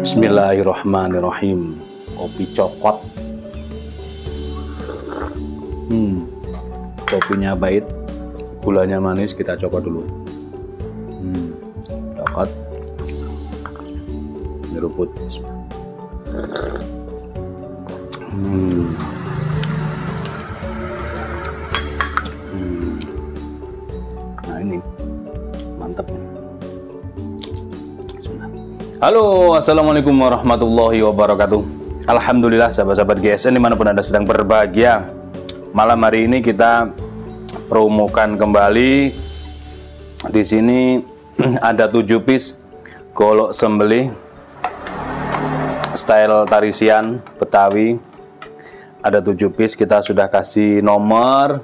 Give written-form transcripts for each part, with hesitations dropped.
Bismillahirrahmanirrahim. Kopi cokot. Kopinya pahit, gulanya manis, kita cokot dulu. Cokot. Nyeruput. Nah ini mantap nih. Halo, assalamualaikum warahmatullahi wabarakatuh. Alhamdulillah sahabat-sahabat GSN dimanapun Anda sedang berbahagia. Malam hari ini kita promokan kembali. Di sini ada 7 piece golok sembelih style Tarisian Betawi. Ada 7 piece, kita sudah kasih nomor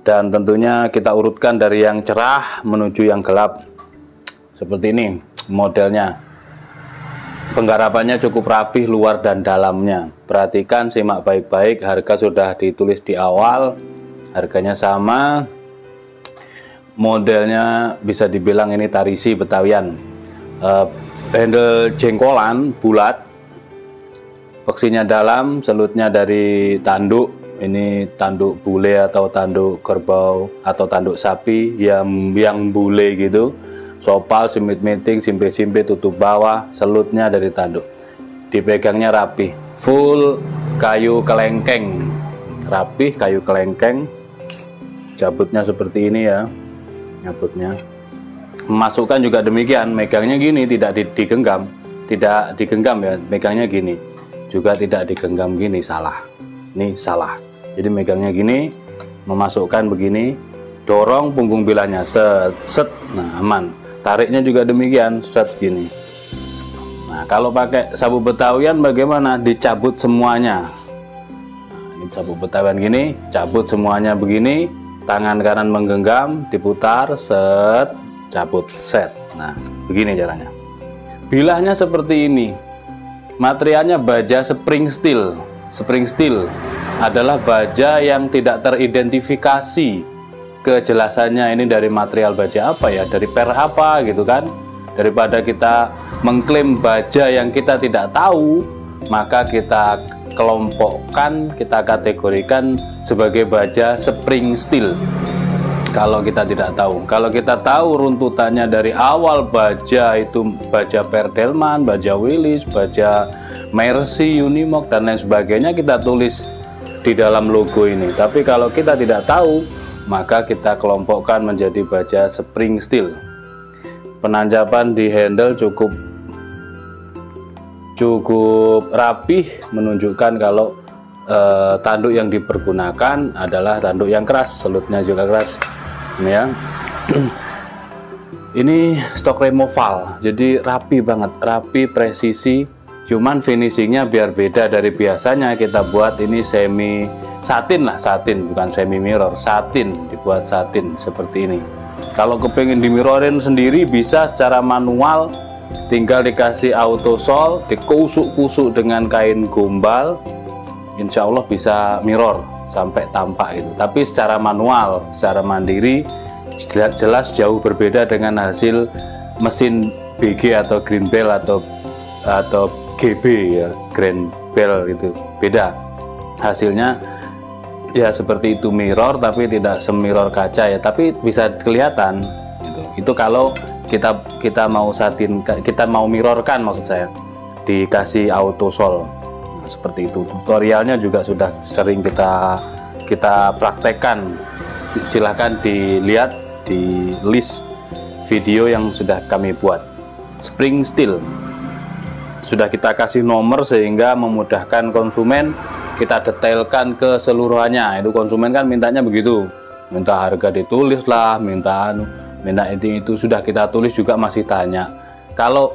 dan tentunya kita urutkan dari yang cerah menuju yang gelap. Seperti ini modelnya. Penggarapannya cukup rapih luar dan dalamnya. Perhatikan, simak baik-baik. Harga sudah ditulis di awal. Harganya sama. Modelnya bisa dibilang ini Tarisi Betawian. Handle jengkolan bulat. Peksinya dalam, selutnya dari tanduk. Ini tanduk bule atau tanduk kerbau atau tanduk sapi yang bule gitu. Sopal, simit-miting, simpe-simpe, tutup bawah, selutnya dari tanduk. Dipegangnya rapi, full kayu kelengkeng, rapih kayu kelengkeng. Cabutnya seperti ini ya, nyabutnya. Memasukkan juga demikian, megangnya gini, tidak digenggam, tidak digenggam ya, megangnya gini. Juga tidak digenggam gini, salah. Ini salah. Jadi megangnya gini, memasukkan begini, dorong punggung bilahnya, set, nah aman. Tariknya juga demikian, set gini. Nah, kalau pakai sabuk Betawian bagaimana? Dicabut semuanya. Nah, ini sabuk Betawian gini, cabut semuanya begini, tangan kanan menggenggam, diputar, set, cabut, set. Nah, begini caranya. Bilahnya seperti ini. Materialnya baja spring steel. Spring steel adalah baja yang tidak teridentifikasi. Kejelasannya ini dari material baja apa ya, dari per apa gitu kan. Daripada kita mengklaim baja yang kita tidak tahu, maka kita kelompokkan, kita kategorikan sebagai baja spring steel. Kalau kita tidak tahu, kalau kita tahu runtutannya dari awal baja itu baja Perdelman, baja Willis, baja Mercy, Unimog dan lain sebagainya, kita tulis di dalam logo ini. Tapi kalau kita tidak tahu, maka kita kelompokkan menjadi baja spring steel. Penanjapan di handle cukup rapih, menunjukkan kalau tanduk yang dipergunakan adalah tanduk yang keras, selutnya juga keras. Ini ya. Ini stok removal, jadi rapi banget, rapi, presisi. Cuman finishingnya biar beda dari biasanya, kita buat ini semi satin lah, satin bukan semi mirror, satin, dibuat satin seperti ini. Kalau kepengen di mirrorin sendiri bisa secara manual, tinggal dikasih auto sol, dikusuk-kusuk dengan kain gombal, insya Allah bisa mirror sampai tampak itu. Tapi secara manual, secara mandiri, jelas jauh berbeda dengan hasil mesin BG atau Green Bell atau GB ya, Green Bell itu beda hasilnya ya, seperti itu mirror tapi tidak semirror kaca ya, tapi bisa kelihatan itu kalau kita mau satin, kita mau mirrorkan maksud saya, dikasih auto sol. Nah, seperti itu. Tutorialnya juga sudah sering kita praktekkan, silahkan dilihat di list video yang sudah kami buat. Spring steel sudah kita kasih nomor sehingga memudahkan konsumen, kita detailkan keseluruhannya. Itu konsumen kan mintanya begitu, minta harga ditulis lah, minta itu sudah kita tulis juga, masih tanya. Kalau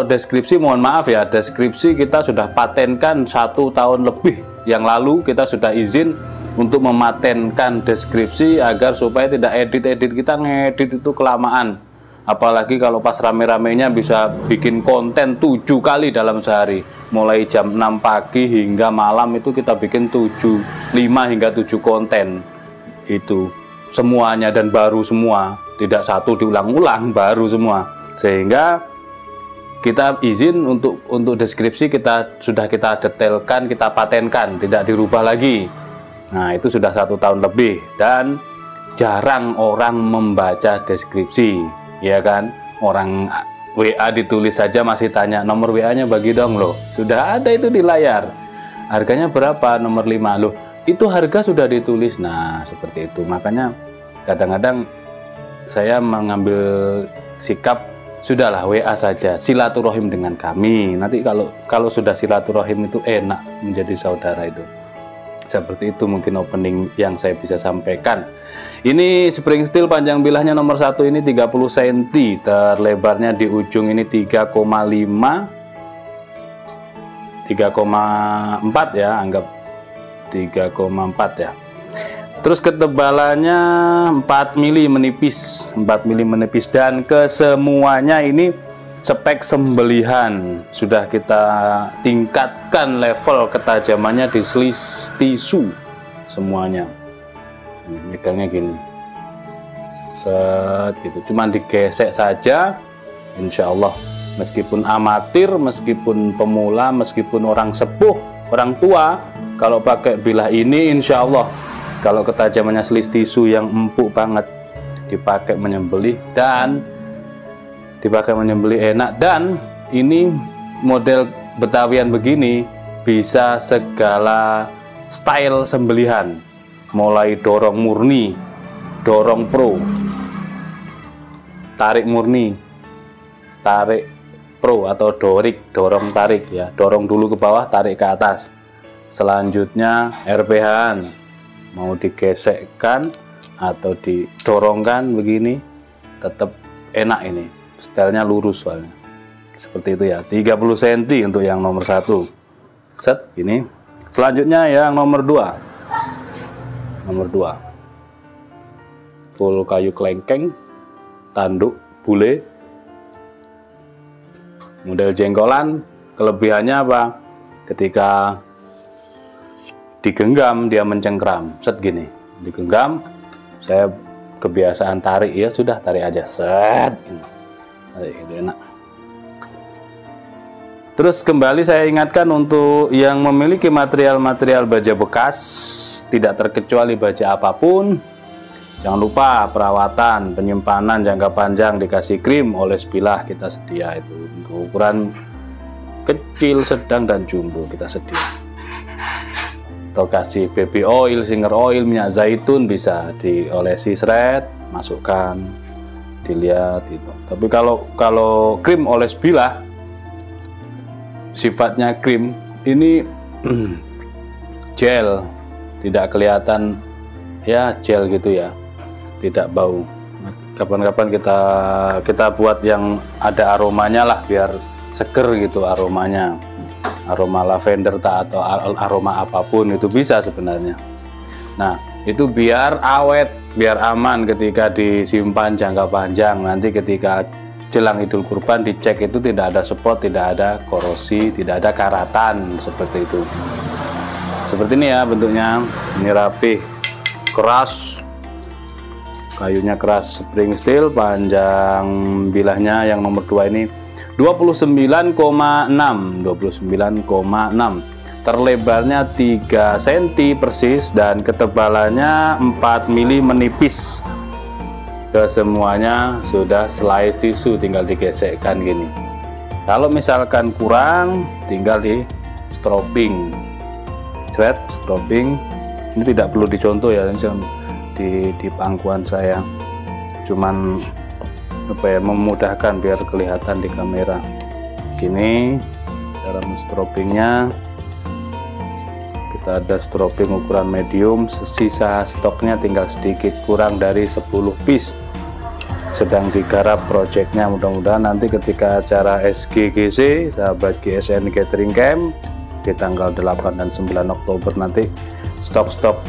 deskripsi, mohon maaf ya, deskripsi kita sudah patenkan 1 tahun lebih yang lalu, kita sudah izin untuk mematenkan deskripsi agar supaya tidak edit kita ngedit itu kelamaan. Apalagi kalau pas rame-ramenya bisa bikin konten 7 kali dalam sehari, mulai jam 6 pagi hingga malam itu kita bikin 5 hingga 7 konten itu semuanya, dan baru semua, tidak satu diulang-ulang, baru semua. Sehingga kita izin untuk deskripsi sudah kita detailkan, kita patenkan, tidak dirubah lagi. Nah, itu sudah 1 tahun lebih, dan jarang orang membaca deskripsi, ya kan? Orang WA ditulis saja masih tanya, nomor WA-nya bagi dong loh. Sudah ada itu di layar. Harganya berapa? Nomor 5 loh. Itu harga sudah ditulis. Nah, seperti itu. Makanya kadang-kadang saya mengambil sikap, sudahlah WA saja, silaturahim dengan kami. Nanti kalau sudah silaturahim itu enak menjadi saudara itu. Seperti itu mungkin opening yang saya bisa sampaikan. Ini spring steel, panjang bilahnya nomor 1 ini 30 cm, terlebarnya di ujung ini 3,4 ya, anggap 3,4 ya. Terus ketebalannya 4 mm menipis, 4 mm menipis, dan kesemuanya ini spek sembelihan sudah kita tingkatkan level ketajamannya di slice tisu semuanya. Megangnya gini, set gitu, cuman digesek saja, insya Allah meskipun amatir, meskipun pemula, meskipun orang sepuh, orang tua, kalau pakai bilah ini insya Allah, kalau ketajamannya slice tisu yang empuk banget, dipakai menyembelih enak. Dan ini model Betawian begini bisa segala style sembelihan, mulai dorong murni, dorong pro, tarik murni, tarik pro atau dorong tarik ya, dorong dulu ke bawah, tarik ke atas. Selanjutnya RPH-an, mau digesekkan atau didorongkan begini tetap enak. Ini stylenya lurus soalnya, seperti itu ya. 30 cm untuk yang nomor 1 set ini. Selanjutnya yang nomor 2 full kayu kelengkeng, tanduk bule, model jengkolan. Kelebihannya apa? Ketika digenggam dia mencengkram, set gini, digenggam, saya kebiasaan tarik ya, sudah tarik aja, set ini. Itu enak. Terus kembali saya ingatkan untuk yang memiliki material-material baja bekas, tidak terkecuali baja apapun, jangan lupa perawatan, penyimpanan jangka panjang, dikasih krim, oles bilah kita sedia itu untuk ukuran kecil, sedang, dan jumbo kita sedia. Atau kasih baby oil, singer oil, minyak zaitun, bisa diolesi seret, masukkan, dilihat itu. Tapi kalau krim oles bilah, sifatnya krim ini gel, tidak kelihatan ya, gel gitu ya, tidak bau. kapan-kapan kita buat yang ada aromanya lah, biar seger gitu aromanya, aroma lavender atau aroma apapun itu bisa sebenarnya. Nah itu biar awet, biar aman ketika disimpan jangka panjang. Nanti ketika jelang Idul Kurban dicek itu tidak ada spot, tidak ada korosi, tidak ada karatan seperti itu. Seperti ini ya bentuknya, ini rapih, keras, kayunya keras, spring steel. Panjang bilahnya yang nomor 2 ini 29,6, terlebarnya 3 cm persis dan ketebalannya 4 mm menipis. Kesemuanya sudah slice tisu, tinggal digesekkan gini. Kalau misalkan kurang tinggal di stropping, stropping. Ini tidak perlu dicontoh ya, di pangkuan saya, cuman apa ya, memudahkan biar kelihatan di kamera. Gini cara stroppingnya. Kita ada stropping ukuran medium, sisa stoknya tinggal sedikit, kurang dari 10 piece. Sedang digarap projectnya, mudah-mudahan nanti ketika acara SGGC, sahabat GSN Gathering Camp, di tanggal 8 dan 9 Oktober nanti stok-stok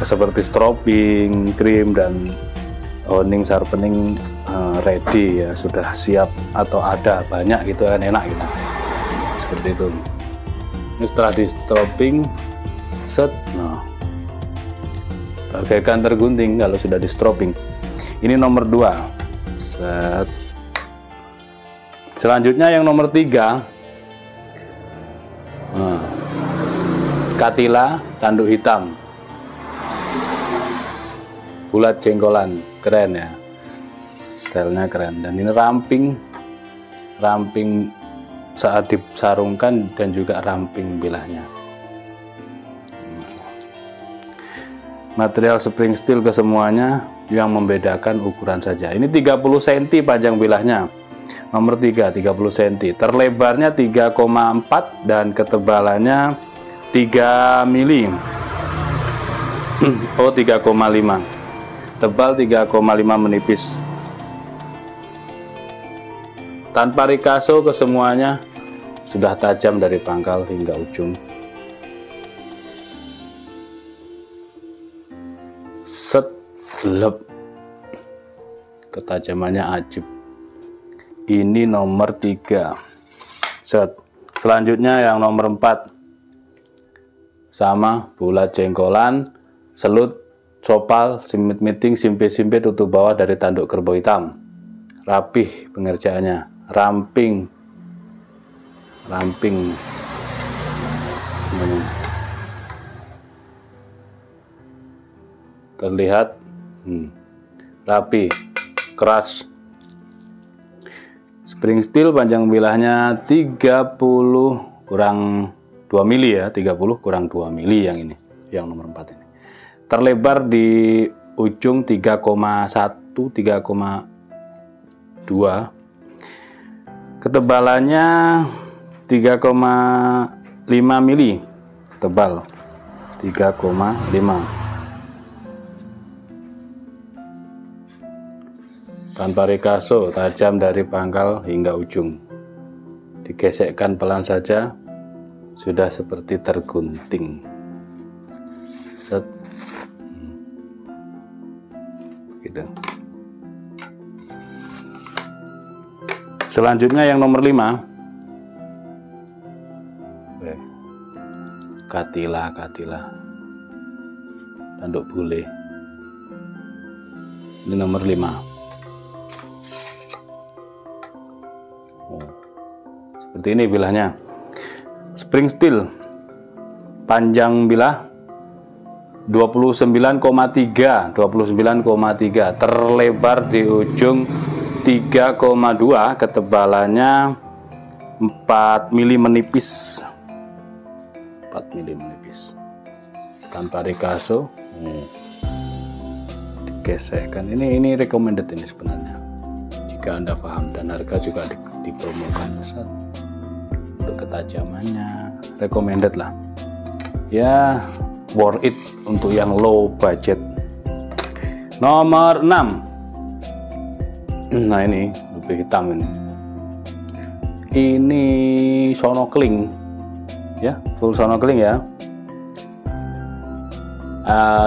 seperti stropping, krim dan honing sharpening ready ya, sudah siap atau ada banyak gitu kan, enak gitu seperti itu. Ini setelah di stropping set, nah bagaikan tergunting kalau sudah di stropping. Ini nomor 2 set. Selanjutnya yang nomor 3, nah, Katila tanduk hitam bulat jengkolan, keren ya, stylenya keren. Dan ini ramping saat disarungkan dan juga ramping bilahnya. Material spring steel kesemuanya, yang membedakan ukuran saja. Ini 30 cm panjang bilahnya, nomor 3 30 cm, terlebarnya 3,4 dan ketebalannya 3 mm. Oh 3,5, tebal 3,5 menipis. Tanpa rikaso kesemuanya, sudah tajam dari pangkal hingga ujung. Set, lep, ketajamannya ajib. Ini nomor 3 set. Selanjutnya yang nomor 4, sama bulat jengkolan, selut, sopal, simpit-miting, simpit-simpit tutup bawah dari tanduk kerbau hitam. Rapih pengerjaannya, ramping. Terlihat rapi, keras. Spring steel panjang bilahnya 30 kurang 2 mili ya, 30 kurang 2 mili yang ini, yang nomor 4 ini. Terlebar di ujung 3,1 3,2. Ketebalannya 3,5 mili, tebal 3,5. Tanpa rikaso, tajam dari pangkal hingga ujung. Digesekkan pelan saja, sudah seperti tergunting. Set. Gitu. Selanjutnya yang nomor 5, Katila tanduk bule. Ini nomor 5. Seperti ini bilahnya. Spring steel, panjang bilah 29,3, terlebar di ujung 3,2, ketebalannya 4 mm menipis. 4 mm menipis. Tanpa rikaso. Digesekkan. Ini recommended ini sebenarnya. Jika Anda paham, dan harga juga dipromokan untuk ketajamannya, recommended lah ya, worth it untuk yang low budget. Nomor 6. Nah, ini lebih hitam ini. Ini sonokling ya, full sonokling ya.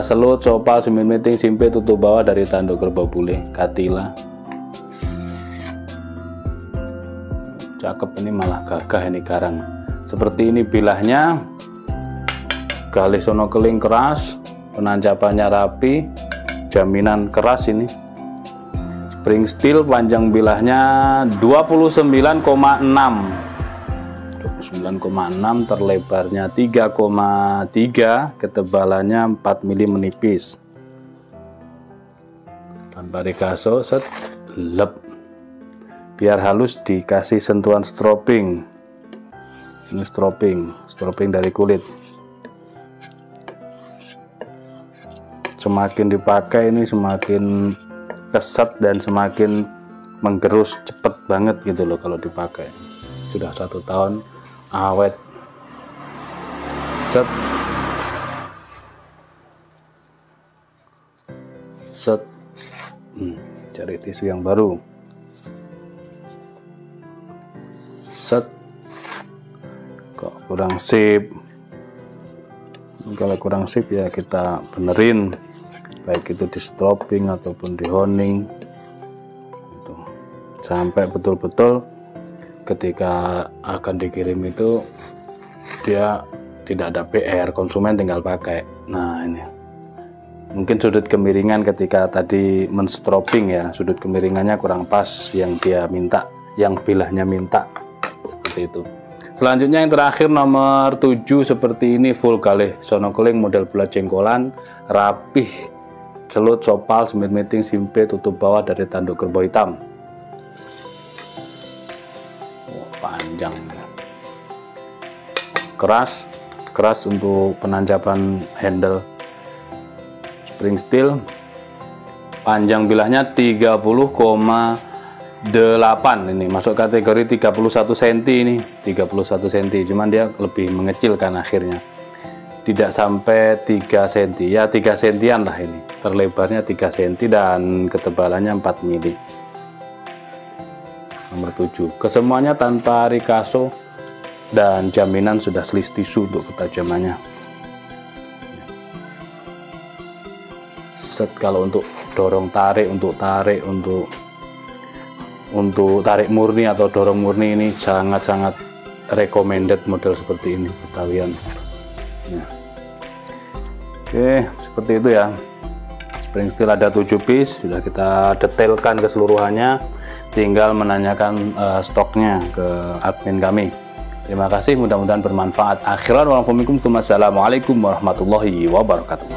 Selut, sopal, semen meting, simpe, tutup bawah dari tanduk kerbau bule, katila. Cakep, ini malah gagah ini garang. Seperti ini bilahnya. Galih sonokling keras, penancapannya rapi, jaminan keras ini. Spring steel, panjang bilahnya 29,6, terlebarnya 3,3, ketebalannya 4 mm menipis. Tanpa dikaso, set, lep. Biar halus dikasih sentuhan strobing. Ini strobing dari kulit. Semakin dipakai ini semakin keset dan semakin menggerus, cepet banget gitu loh kalau dipakai. Sudah 1 tahun awet. Set, set. Cari tisu yang baru. Set. Kok kurang sip. Kalau kurang sip ya kita benerin, baik itu di strobing ataupun di honing gitu. Sampai betul-betul ketika akan dikirim itu dia tidak ada PR, konsumen tinggal pakai. Nah, ini mungkin sudut kemiringan ketika tadi menstrobing ya, sudut kemiringannya kurang pas yang dia minta, yang bilahnya minta, seperti itu. Selanjutnya yang terakhir nomor 7, seperti ini, full galih sonokling model bulat jengkolan, rapih, selut, sopal, semen meting, simpe, tutup bawah dari tanduk kerbau hitam. Panjang, keras untuk penancapan handle. Spring steel, panjang bilahnya 30,8, ini masuk kategori 31 cm ini, 31 cm, cuman dia lebih mengecilkan akhirnya, tidak sampai 3 cm ya, 3 cm lah ini, terlebarnya 3 cm dan ketebalannya 4 mm. Nomor 7, kesemuanya tanpa rikaso dan jaminan sudah slis tisu untuk ketajamannya. Set, kalau untuk dorong tarik, untuk tarik murni atau dorong murni, ini sangat-sangat recommended model seperti ini Betawian ya. Oke, seperti itu ya. Spring steel ada 7 piece, sudah kita detailkan keseluruhannya, tinggal menanyakan stoknya ke admin kami. Terima kasih, mudah-mudahan bermanfaat. Akhiran, wassalamualaikum warahmatullahi wabarakatuh.